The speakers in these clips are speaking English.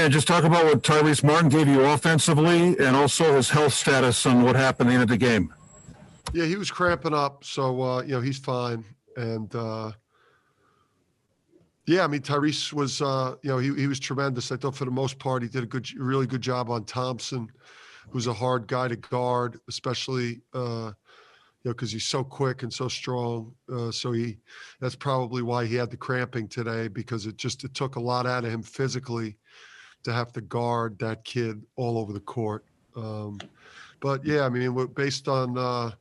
Dan, just talk about what Tyrese Martin gave you offensively and also his health status and what happened at the end of the game. Yeah, he was cramping up, so he's fine. And yeah, I mean, Tyrese was he was tremendous. I thought for the most part he did a really good job on Thompson, who's a hard guy to guard, especially because he's so quick and so strong. That's probably why he had the cramping today, because it took a lot out of him physically to have to guard that kid all over the court. But yeah, I mean, based on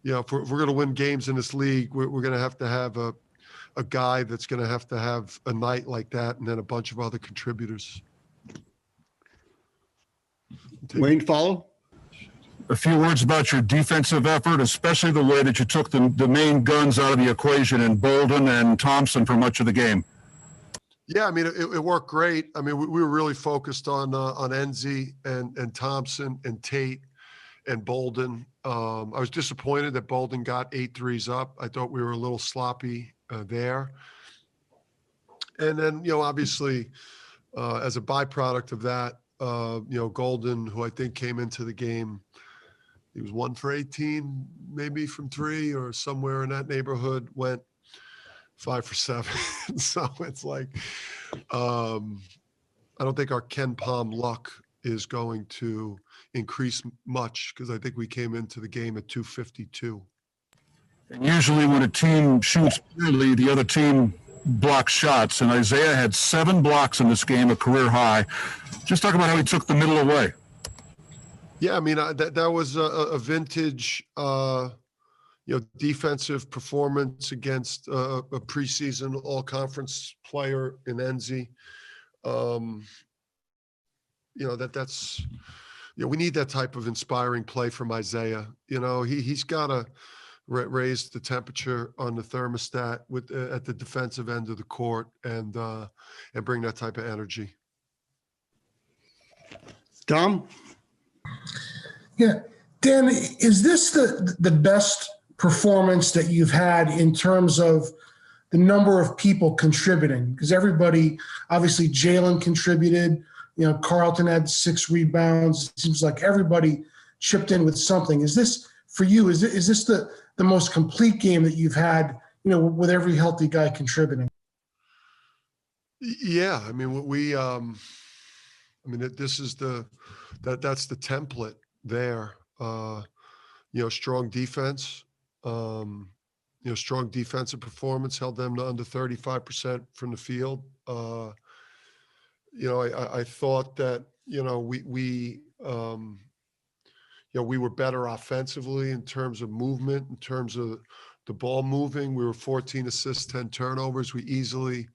if we're going to win games in this league, we're going to have a guy that's going to have a night like that, and then a bunch of other contributors. Wayne, follow? A few words about your defensive effort, especially the way that you took the main guns out of the equation in Bolden and Thompson for much of the game. Yeah, I mean, it worked great. I mean, we were really focused on Enzi and Thompson and Tate and Bolden. I was disappointed that Bolden got 8 threes up. I thought we were a little sloppy there. And then, obviously, as a byproduct of that, Golden, who I think came into the game, he was 1 for 18, maybe from 3 or somewhere in that neighborhood, went 5 for 7. So it's like, I don't think our Ken Palm luck is going to increase much, because I think we came into the game at 252. And usually when a team shoots poorly, the other team blocks shots, and Isaiah had 7 blocks in this game, a career high. Just talk about how he took the middle away. Yeah, I mean, that was a vintage, defensive performance against a preseason all-conference player in Enzi. We need that type of inspiring play from Isaiah. He's got to raise the temperature on the thermostat at the defensive end of the court and bring that type of energy. Dom? Yeah. Dan, is this the best performance that you've had in terms of the number of people contributing? Because everybody, obviously Jalen contributed, Carlton had 6 rebounds. It seems like everybody chipped in with something. Is this, for you, is this the most complete game that you've had, with every healthy guy contributing? Yeah. I mean, this is that's the template there. Strong defense, strong defensive performance, held them to under 35% from the field. I thought that, we were better offensively in terms of movement, in terms of the ball moving. We were 14 assists, 10 turnovers. We easily,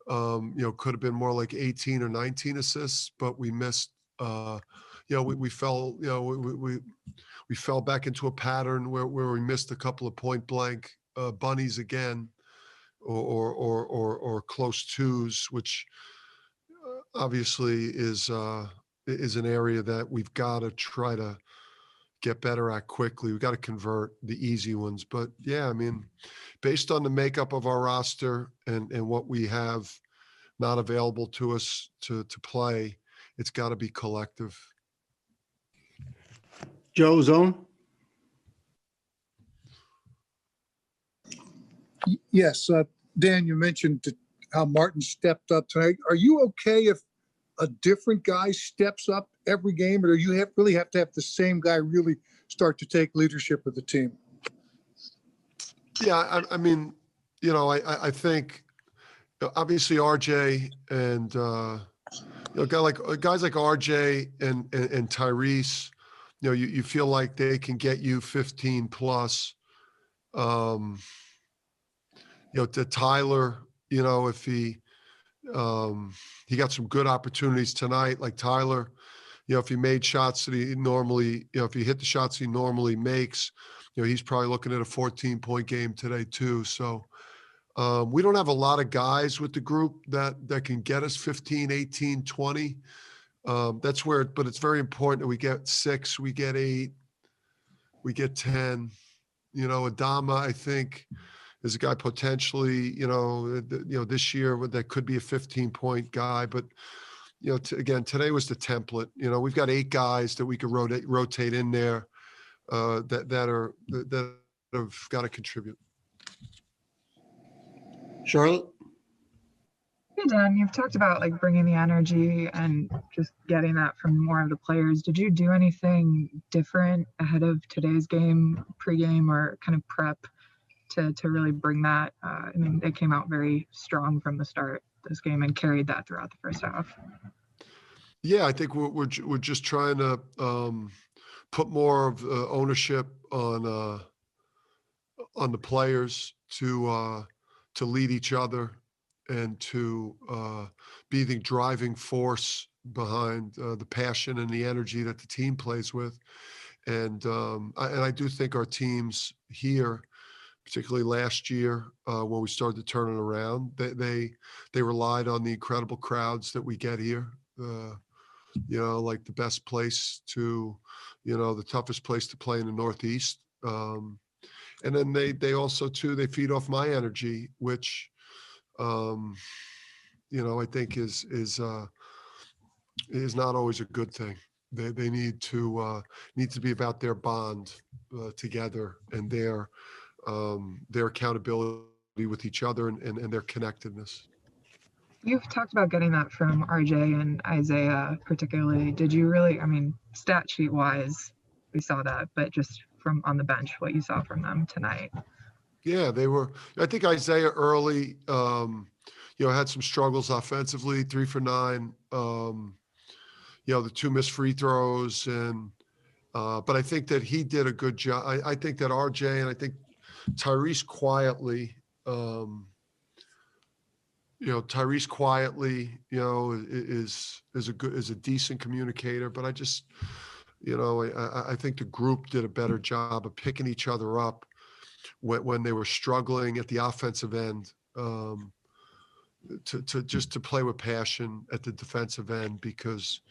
could have been more like 18 or 19 assists, but we missed, we fell, we fell back into a pattern where we missed a couple of point blank bunnies again, or close twos, which obviously is an area that we've got to try to get better at quickly. We've got to convert the easy ones. But yeah, I mean, based on the makeup of our roster and what we have not available to us to play, it's got to be collective. Joe, zone? Yes. Dan, you mentioned how Martin stepped up tonight. Are you okay if a different guy steps up every game, or do you really have to have the same guy really start to take leadership of the team? Yeah, I mean, I think obviously RJ and guys like RJ and Tyrese, you feel like they can get you 15 plus. To Tyler, if he got some good opportunities tonight, like Tyler, if he made shots that he normally, if he hit the shots he normally makes, he's probably looking at a 14-point game today too. So we don't have a lot of guys with the group that can get us 15, 18, 20. That's where, but it's very important that we get 6, we get 8, we get 10. Adama, I think, is a guy potentially, this year that could be a 15-point guy, but again, today was the template. We've got 8 guys that we could rotate in there that have got to contribute. Charlotte? Hey, Dan, you've talked about like bringing the energy and just getting that from more of the players. Did you do anything different ahead of today's game, pregame, or kind of prep to really bring that? I mean, they came out very strong from the start this game and carried that throughout the first half. Yeah, I think we're just trying to put more of ownership on the players to lead each other and to be the driving force behind the passion and the energy that the team plays with. And I do think our teams here, particularly last year when we started to turn it around, they relied on the incredible crowds that we get here. Like the best place to, the toughest place to play in the Northeast. And then they also too, they feed off my energy, which, I think is not always a good thing. They need to be about their bond together and their accountability with each other and their connectedness. You've talked about getting that from RJ and Isaiah particularly. Did you really, I mean, stat sheet wise, we saw that, but just from on the bench, what you saw from them tonight? Yeah, I think Isaiah early, had some struggles offensively, 3 for 9, the 2 missed free throws. But I think that he did a good job. I think that RJ and I think Tyrese quietly, is a decent communicator, but I just, I think the group did a better job of picking each other up when they were struggling at the offensive end, to play with passion at the defensive end, because,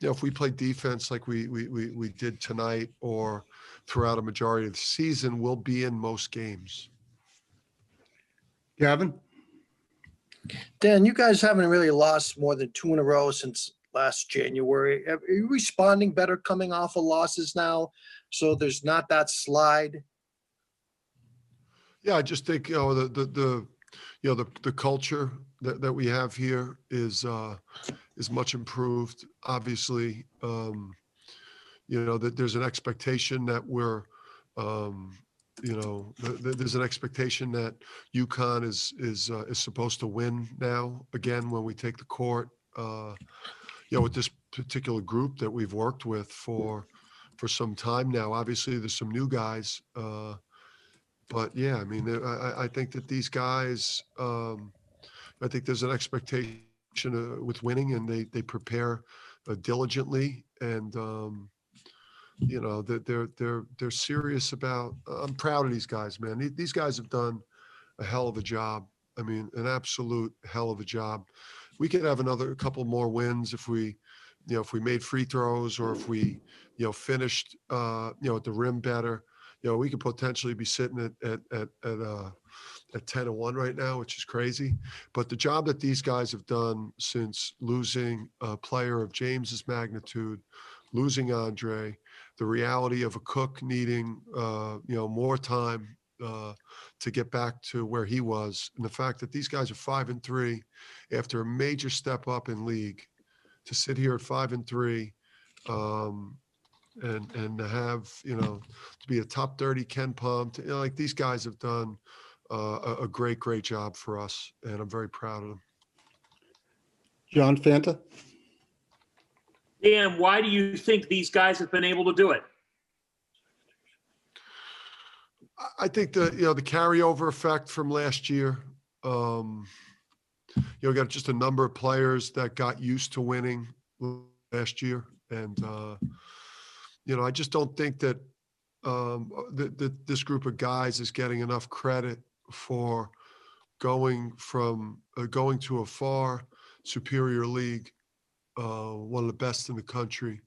if we play defense like we did tonight or throughout a majority of the season, we'll be in most games. Gavin? Dan, you guys haven't really lost more than 2 in a row since last January. Are you responding better coming off of losses now, so there's not that slide? Yeah, I just think the culture that we have here is much improved. Obviously, that there's an expectation that we're there's an expectation that UConn is supposed to win now again when we take the court. With this particular group that we've worked with for some time now. Obviously, there's some new guys, but yeah, I mean, I think that these guys, I think there's an expectation with winning, and they prepare diligently, and that they're serious about. I'm proud of these guys, man. These guys have done a hell of a job. I mean, an absolute hell of a job. We could have a couple more wins if we made free throws, or if we, finished, at the rim better. We could potentially be sitting at 10-1 right now, which is crazy. But the job that these guys have done since losing a player of James's magnitude, losing Andre, the reality of a Cook needing, more time to get back to where he was, and the fact that these guys are 5-3 after a major step up in league, to sit here at 5-3, and to have, to be a top 30 Ken Palm, like these guys have done a great job for us, and I'm very proud of them. John Fanta? Dan, why do you think these guys have been able to do it? I think the carryover effect from last year. We got just a number of players that got used to winning last year, and I just don't think that this group of guys is getting enough credit for going to a far superior league, one of the best in the country,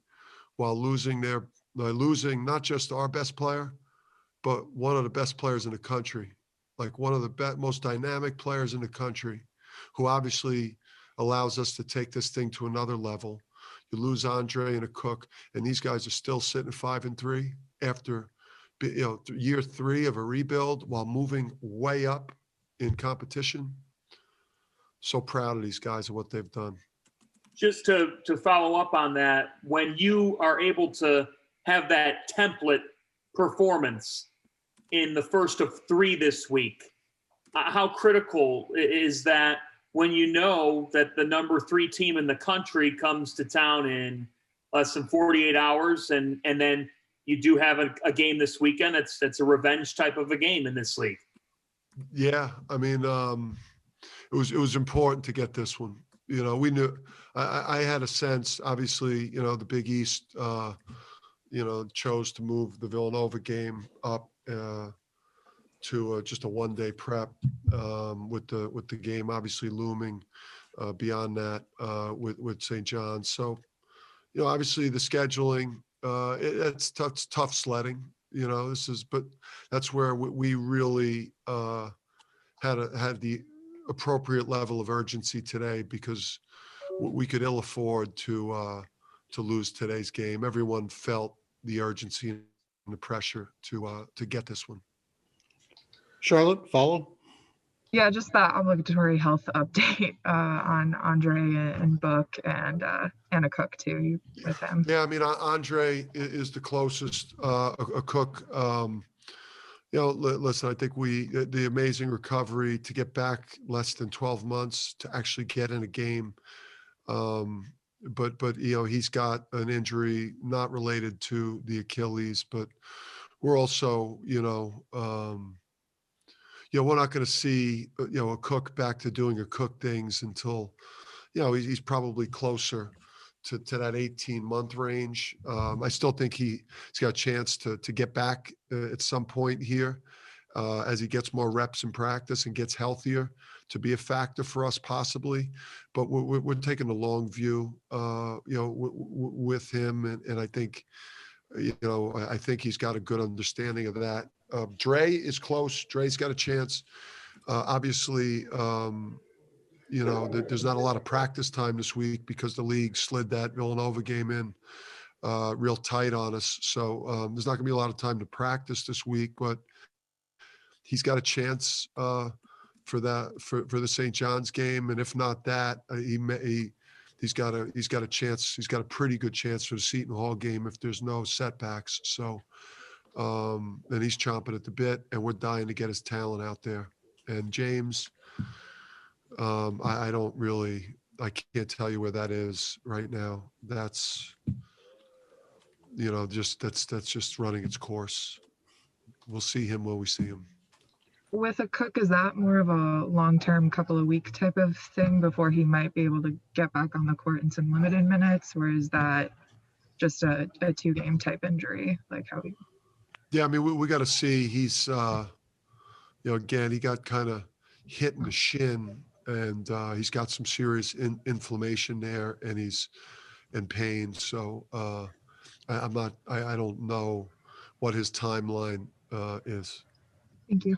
while losing not just our best player, but one of the best players in the country, like one of the most dynamic players in the country, who obviously allows us to take this thing to another level. You lose Andre and a Cook, and these guys are still sitting at 5-3 after, year 3 of a rebuild while moving way up in competition. So proud of these guys and what they've done. Just to follow up on that, when you are able to have that template performance in the first of 3 this week, how critical is that when you know that the number 3 team in the country comes to town in less than 48 hours, and then you do have a game this weekend that's a revenge type of a game in this league? Yeah, I mean, it was important to get this one. We knew. I had a sense. Obviously, the Big East, chose to move the Villanova game up to just a one-day prep, with the game obviously looming beyond that with St. John's. So, obviously the scheduling, it's tough sledding. But that's where we really had the appropriate level of urgency today, because we could ill afford to lose today's game. Everyone felt the urgency and the pressure to get this one. Charlotte, follow. Yeah, just that obligatory health update on Andre and Book and a Cook too with him. Yeah, I mean, Andre is the closest. A Cook, listen, I think the amazing recovery to get back less than 12 months to actually get in a game. But he's got an injury not related to the Achilles, but we're also, we're not going to see, a Cook back to doing a Cook things until, he's probably closer to that 18-month range. I still think he's got a chance to get back at some point here as he gets more reps in practice and gets healthier, to be a factor for us possibly. But we're taking a long view, with him. And I think, I think he's got a good understanding of that. Dre is close. Dre's got a chance. Obviously, there's not a lot of practice time this week because the league slid that Villanova game in real tight on us. So there's not going to be a lot of time to practice this week, but he's got a chance for the St. John's game. And if not that, he's got a chance. He's got a pretty good chance for the Seton Hall game if there's no setbacks. So, and he's chomping at the bit, and we're dying to get his talent out there. And James, I can't tell you where that is right now. That's, that's just running its course. We'll see him when we see him. With a Cook, is that more of a long-term couple of week type of thing before he might be able to get back on the court in some limited minutes, or is that just a 2-game type injury? Like how? Yeah, I mean, we got to see. He's, again, he got kind of hit in the shin, and he's got some serious inflammation there, and he's in pain. So I don't know what his timeline is. Thank you.